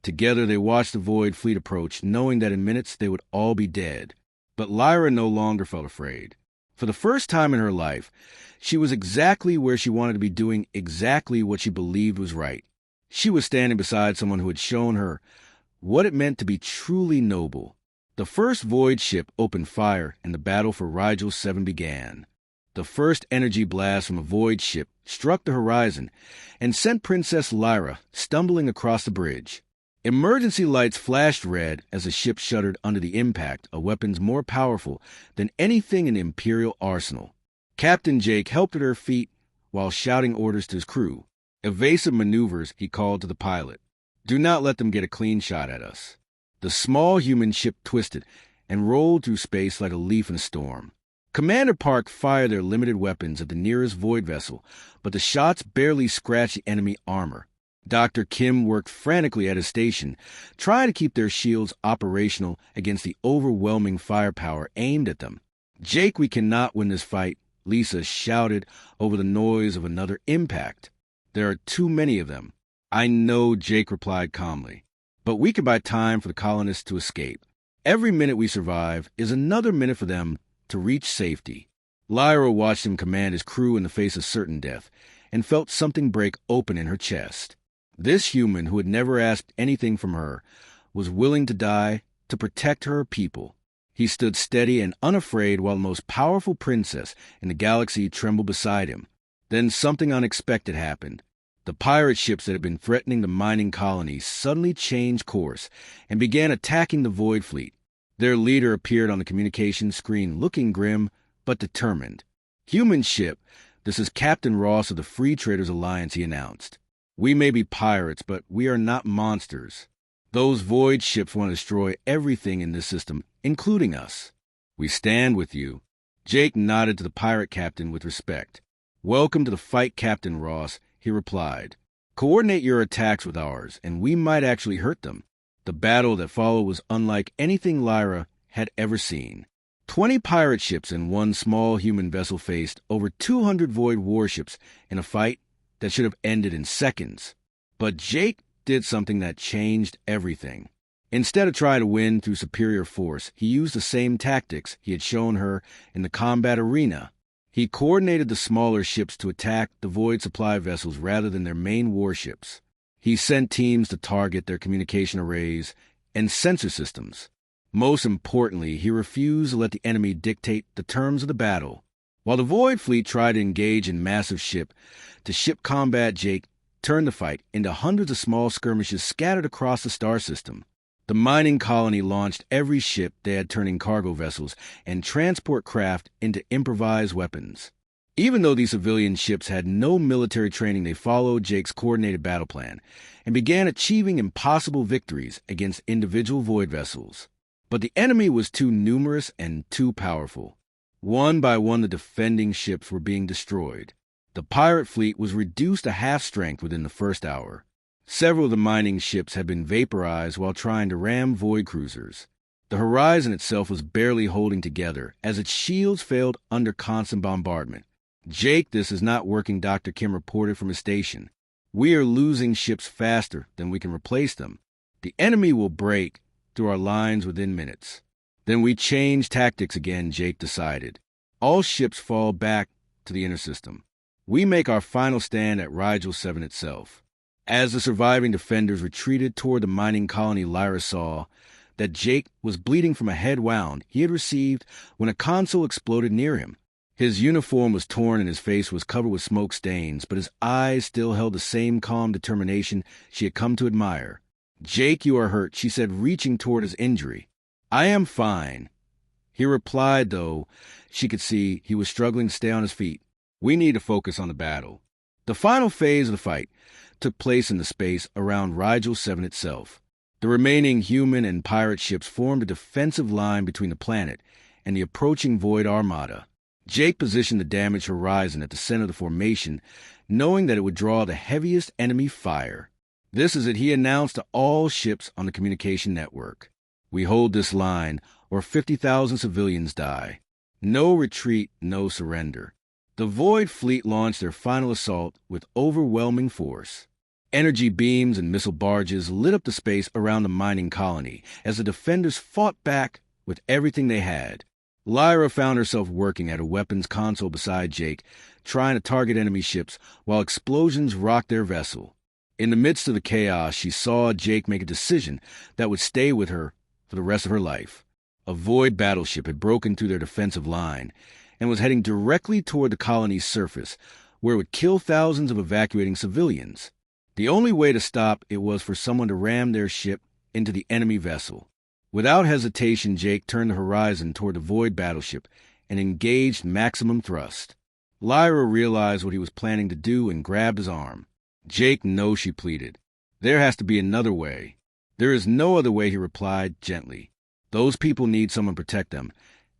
Together they watched the Void fleet approach, knowing that in minutes they would all be dead. But Lyra no longer felt afraid. For the first time in her life, she was exactly where she wanted to be, doing exactly what she believed was right. She was standing beside someone who had shown her what it meant to be truly noble. The first Void ship opened fire, and the battle for Rigel 7 began. The first energy blast from a Void ship struck the horizon and sent Princess Lyra stumbling across the bridge. Emergency lights flashed red as the ship shuddered under the impact of weapons more powerful than anything in the Imperial arsenal. Captain Jake helped at her feet while shouting orders to his crew. Evasive maneuvers, he called to the pilot. Do not let them get a clean shot at us. The small human ship twisted and rolled through space like a leaf in a storm. Commander Park fired their limited weapons at the nearest Void vessel, but the shots barely scratched the enemy armor. Dr. Kim worked frantically at his station, trying to keep their shields operational against the overwhelming firepower aimed at them. Jake, we cannot win this fight, Lisa shouted over the noise of another impact. There are too many of them. I know, Jake replied calmly, but we can buy time for the colonists to escape. Every minute we survive is another minute for them to reach safety. Lyra watched him command his crew in the face of certain death and felt something break open in her chest. This human, who had never asked anything from her, was willing to die to protect her people. He stood steady and unafraid while the most powerful princess in the galaxy trembled beside him. Then something unexpected happened. The pirate ships that had been threatening the mining colony suddenly changed course and began attacking the Void fleet. Their leader appeared on the communications screen, looking grim but determined. Human ship, this is Captain Ross of the Free Traders Alliance, he announced. We may be pirates, but we are not monsters. Those Void ships want to destroy everything in this system, including us. We stand with you. Jake nodded to the pirate captain with respect. Welcome to the fight, Captain Ross, he replied. Coordinate your attacks with ours, and we might actually hurt them. The battle that followed was unlike anything Lyra had ever seen. 20 pirate ships and one small human vessel faced over 200 Void warships in a fight that should have ended in seconds. But Jake did something that changed everything. Instead of trying to win through superior force, he used the same tactics he had shown her in the combat arena. He coordinated the smaller ships to attack the Void supply vessels rather than their main warships. He sent teams to target their communication arrays and sensor systems. Most importantly, he refused to let the enemy dictate the terms of the battle. While the Void fleet tried to engage in massive ship-to-ship combat, Jake turned the fight into hundreds of small skirmishes scattered across the star system. The mining colony launched every ship they had, turning cargo vessels and transport craft into improvised weapons. Even though these civilian ships had no military training, they followed Jake's coordinated battle plan and began achieving impossible victories against individual Void vessels. But the enemy was too numerous and too powerful. One by one, the defending ships were being destroyed. The pirate fleet was reduced to half strength within the first hour. Several of the mining ships had been vaporized while trying to ram Void cruisers. The horizon itself was barely holding together as its shields failed under constant bombardment. Jake, this is not working, Dr. Kim reported from his station. We are losing ships faster than we can replace them. The enemy will break through our lines within minutes. Then we change tactics again, Jake decided. All ships fall back to the inner system. We make our final stand at Rigel 7 itself. As the surviving defenders retreated toward the mining colony, Lyra saw that Jake was bleeding from a head wound he had received when a console exploded near him. His uniform was torn and his face was covered with smoke stains, but his eyes still held the same calm determination she had come to admire. Jake, you are hurt, she said, reaching toward his injury. I am fine. He replied, though she could see he was struggling to stay on his feet. We need to focus on the battle. The final phase of the fight took place in the space around Rigel 7 itself. The remaining human and pirate ships formed a defensive line between the planet and the approaching Void armada. Jake positioned the damaged horizon at the center of the formation, knowing that it would draw the heaviest enemy fire. This is it, he announced to all ships on the communication network. We hold this line, or 50,000 civilians die. No retreat, no surrender. The Void fleet launched their final assault with overwhelming force. Energy beams and missile barges lit up the space around the mining colony as the defenders fought back with everything they had. Lyra found herself working at a weapons console beside Jake, trying to target enemy ships while explosions rocked their vessel. In the midst of the chaos, she saw Jake make a decision that would stay with her for the rest of her life. A Void battleship had broken through their defensive line and was heading directly toward the colony's surface, where it would kill thousands of evacuating civilians. The only way to stop it was for someone to ram their ship into the enemy vessel. Without hesitation, Jake turned the horizon toward the Void battleship and engaged maximum thrust. Lyra realized what he was planning to do and grabbed his arm. "Jake, no," she pleaded. "There has to be another way." "There is no other way," he replied gently. "Those people need someone to protect them,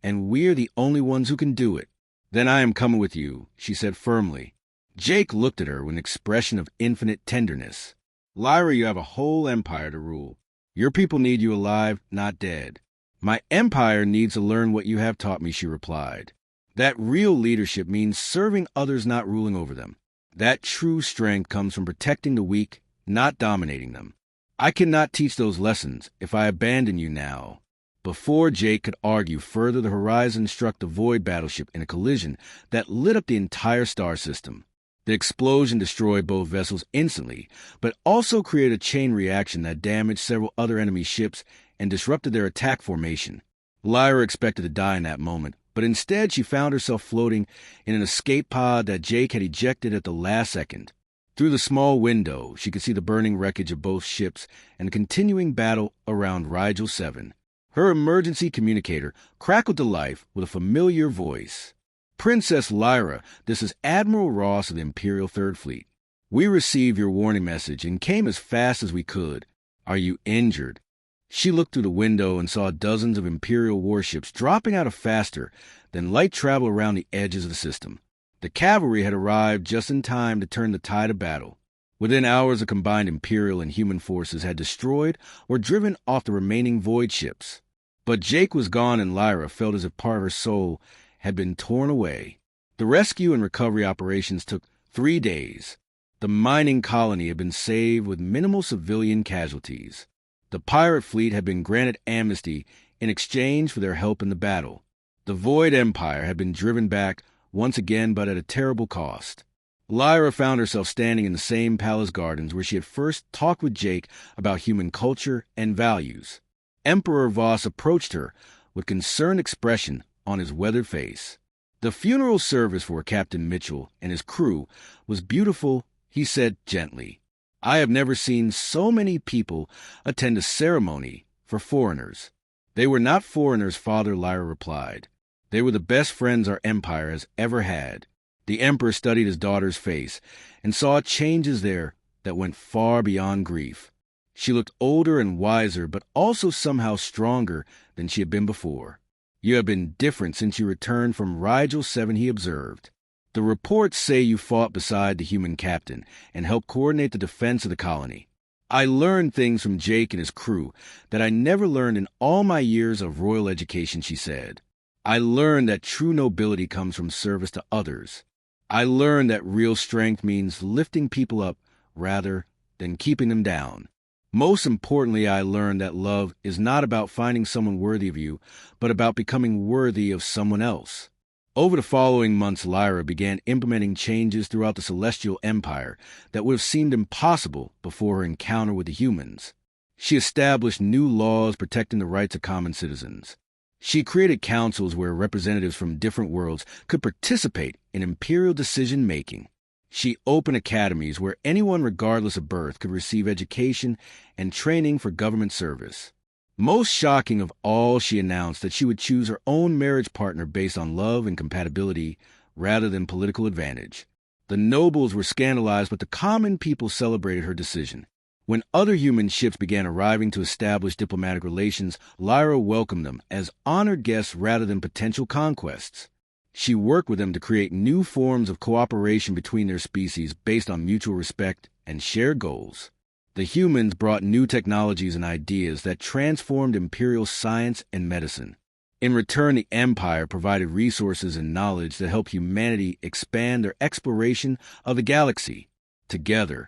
and we're the only ones who can do it." "Then I am coming with you," she said firmly. Jake looked at her with an expression of infinite tenderness. "Lyra, you have a whole empire to rule. Your people need you alive, not dead." "My empire needs to learn what you have taught me," she replied. "That real leadership means serving others, not ruling over them. That true strength comes from protecting the weak, not dominating them. I cannot teach those lessons if I abandon you now." Before Jake could argue further, the horizon struck the Void battleship in a collision that lit up the entire star system. The explosion destroyed both vessels instantly, but also created a chain reaction that damaged several other enemy ships and disrupted their attack formation. Lyra expected to die in that moment, but instead she found herself floating in an escape pod that Jake had ejected at the last second. Through the small window, she could see the burning wreckage of both ships and the continuing battle around Rigel 7. Her emergency communicator crackled to life with a familiar voice. "Princess Lyra, this is Admiral Ross of the Imperial Third Fleet. We received your warning message and came as fast as we could. Are you injured?" She looked through the window and saw dozens of Imperial warships dropping out of faster than light travel around the edges of the system. The cavalry had arrived just in time to turn the tide of battle. Within hours, the combined Imperial and human forces had destroyed or driven off the remaining Void ships. But Jake was gone, and Lyra felt as if part of her soul had been torn away. The rescue and recovery operations took 3 days. The mining colony had been saved with minimal civilian casualties. The pirate fleet had been granted amnesty in exchange for their help in the battle. The Void Empire had been driven back once again, but at a terrible cost. Lyra found herself standing in the same palace gardens where she had first talked with Jake about human culture and values. Emperor Voss approached her with concerned expression on his weathered face. "The funeral service for Captain Mitchell and his crew was beautiful," he said gently. "I have never seen so many people attend a ceremony for foreigners." "They were not foreigners, Father," Lyra replied. "They were the best friends our empire has ever had." The emperor studied his daughter's face and saw changes there that went far beyond grief. She looked older and wiser, but also somehow stronger than she had been before. "You have been different since you returned from Rigel 7, he observed. "The reports say you fought beside the human captain and helped coordinate the defense of the colony. I learned things from Jake and his crew that I never learned in all my years of royal education," she said. "I learned that true nobility comes from service to others. I learned that real strength means lifting people up rather than keeping them down. Most importantly, I learned that love is not about finding someone worthy of you, but about becoming worthy of someone else." Over the following months, Lyra began implementing changes throughout the Celestial Empire that would have seemed impossible before her encounter with the humans. She established new laws protecting the rights of common citizens. She created councils where representatives from different worlds could participate in imperial decision-making. She opened academies where anyone regardless of birth could receive education and training for government service. Most shocking of all, she announced that she would choose her own marriage partner based on love and compatibility rather than political advantage. The nobles were scandalized, but the common people celebrated her decision. When other human ships began arriving to establish diplomatic relations, Lyra welcomed them as honored guests rather than potential conquests. She worked with them to create new forms of cooperation between their species based on mutual respect and shared goals. The humans brought new technologies and ideas that transformed imperial science and medicine. In return, the Empire provided resources and knowledge that helped humanity expand their exploration of the galaxy. Together,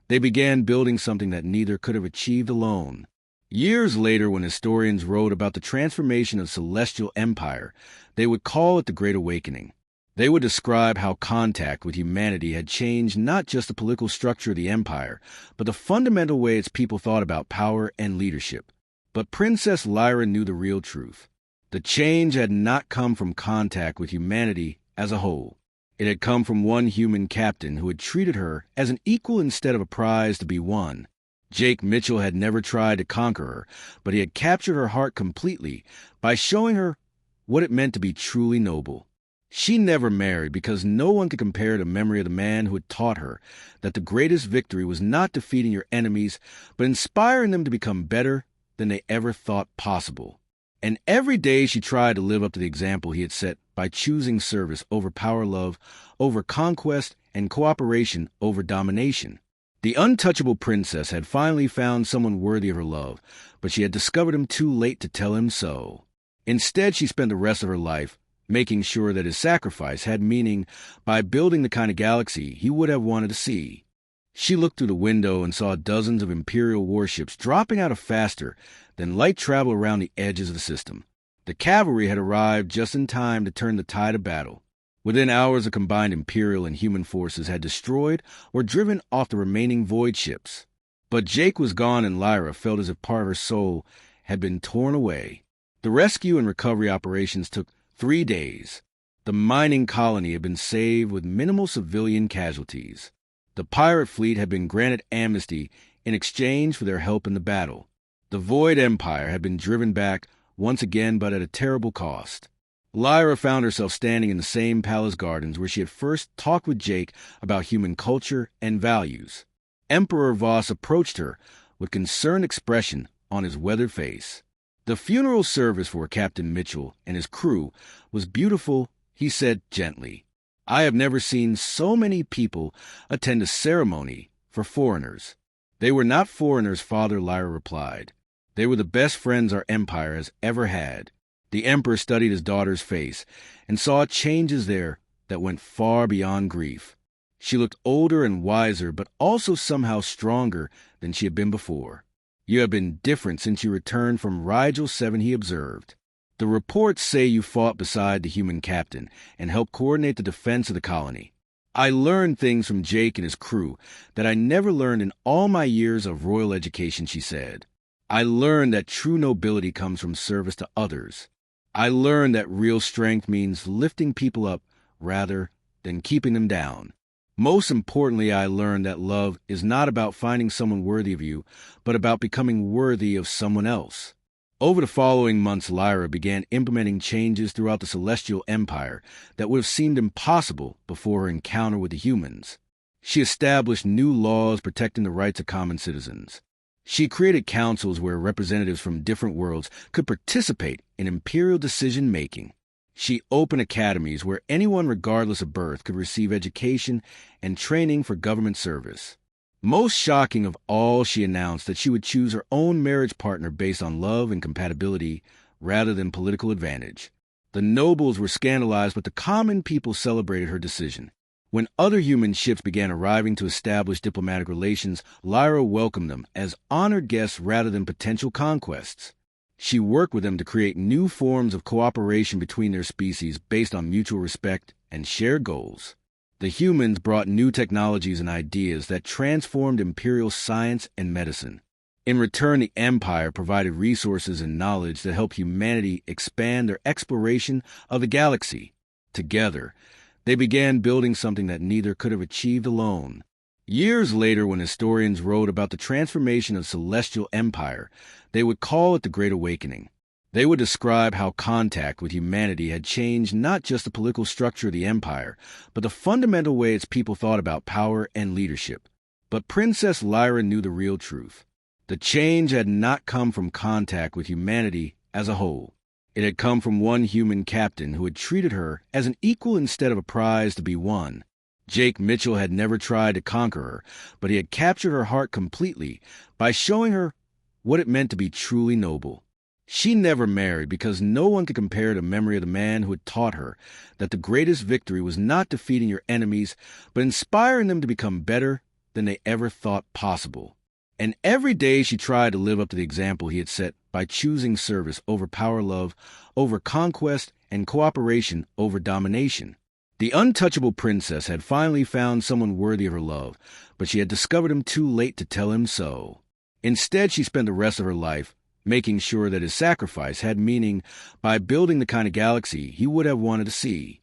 they began building something that neither could have achieved alone. Years later, when historians wrote about the transformation of celestial empire, they would call it the Great Awakening. They would describe how contact with humanity had changed not just the political structure of the empire, but the fundamental way its people thought about power and leadership. But Princess Lyra knew the real truth. The change had not come from contact with humanity as a whole. It had come from one human captain who had treated her as an equal instead of a prize to be won. Jake Mitchell had never tried to conquer her, but he had captured her heart completely by showing her what it meant to be truly noble. She never married because no one could compare the memory of the man who had taught her that the greatest victory was not defeating your enemies, but inspiring them to become better than they ever thought possible. And every day she tried to live up to the example he had set by choosing service over power love, over conquest, and cooperation over domination. The untouchable princess had finally found someone worthy of her love, but she had discovered him too late to tell him so. Instead, she spent the rest of her life making sure that his sacrifice had meaning by building the kind of galaxy he would have wanted to see. She looked through the window and saw dozens of Imperial warships dropping out of faster than light travel around the edges of the system. The cavalry had arrived just in time to turn the tide of battle. Within hours, the combined Imperial and human forces had destroyed or driven off the remaining void ships. But Jake was gone, and Lyra felt as if part of her soul had been torn away. The rescue and recovery operations took 3 days. The mining colony had been saved with minimal civilian casualties. The pirate fleet had been granted amnesty in exchange for their help in the battle. The Void Empire had been driven back once again, but at a terrible cost. Lyra found herself standing in the same palace gardens where she had first talked with Jake about human culture and values. Emperor Voss approached her with concerned expression on his weathered face. The funeral service for Captain Mitchell and his crew was beautiful, he said gently. I have never seen so many people attend a ceremony for foreigners. They were not foreigners, Father, Lyra replied. They were the best friends our empire has ever had. The emperor studied his daughter's face and saw changes there that went far beyond grief. She looked older and wiser, but also somehow stronger than she had been before. You have been different since you returned from Rigel 7, he observed. The reports say you fought beside the human captain and helped coordinate the defense of the colony. I learned things from Jake and his crew that I never learned in all my years of royal education, she said. I learned that true nobility comes from service to others. I learned that real strength means lifting people up rather than keeping them down. Most importantly, I learned that love is not about finding someone worthy of you, but about becoming worthy of someone else. Over the following months, Lyra began implementing changes throughout the Celestial Empire that would have seemed impossible before her encounter with the humans. She established new laws protecting the rights of common citizens. She created councils where representatives from different worlds could participate in imperial decision-making. She opened academies where anyone regardless of birth could receive education and training for government service. Most shocking of all, she announced that she would choose her own marriage partner based on love and compatibility rather than political advantage. The nobles were scandalized, but the common people celebrated her decision. When other human ships began arriving to establish diplomatic relations, Lyra welcomed them as honored guests rather than potential conquests. She worked with them to create new forms of cooperation between their species based on mutual respect and shared goals. The humans brought new technologies and ideas that transformed imperial science and medicine. In return, the Empire provided resources and knowledge that helped humanity expand their exploration of the galaxy. Together, they began building something that neither could have achieved alone. Years later, when historians wrote about the transformation of Celestial Empire, they would call it the Great Awakening. They would describe how contact with humanity had changed not just the political structure of the empire, but the fundamental way its people thought about power and leadership. But Princess Lyra knew the real truth. The change had not come from contact with humanity as a whole. It had come from one human captain who had treated her as an equal instead of a prize to be won. Jake Mitchell had never tried to conquer her, but he had captured her heart completely by showing her what it meant to be truly noble. She never married because no one could compare the memory of the man who had taught her that the greatest victory was not defeating your enemies, but inspiring them to become better than they ever thought possible. And every day she tried to live up to the example he had set by choosing service over power love, over conquest, and cooperation over domination. The untouchable princess had finally found someone worthy of her love, but she had discovered him too late to tell him so. Instead, she spent the rest of her life making sure that his sacrifice had meaning by building the kind of galaxy he would have wanted to see.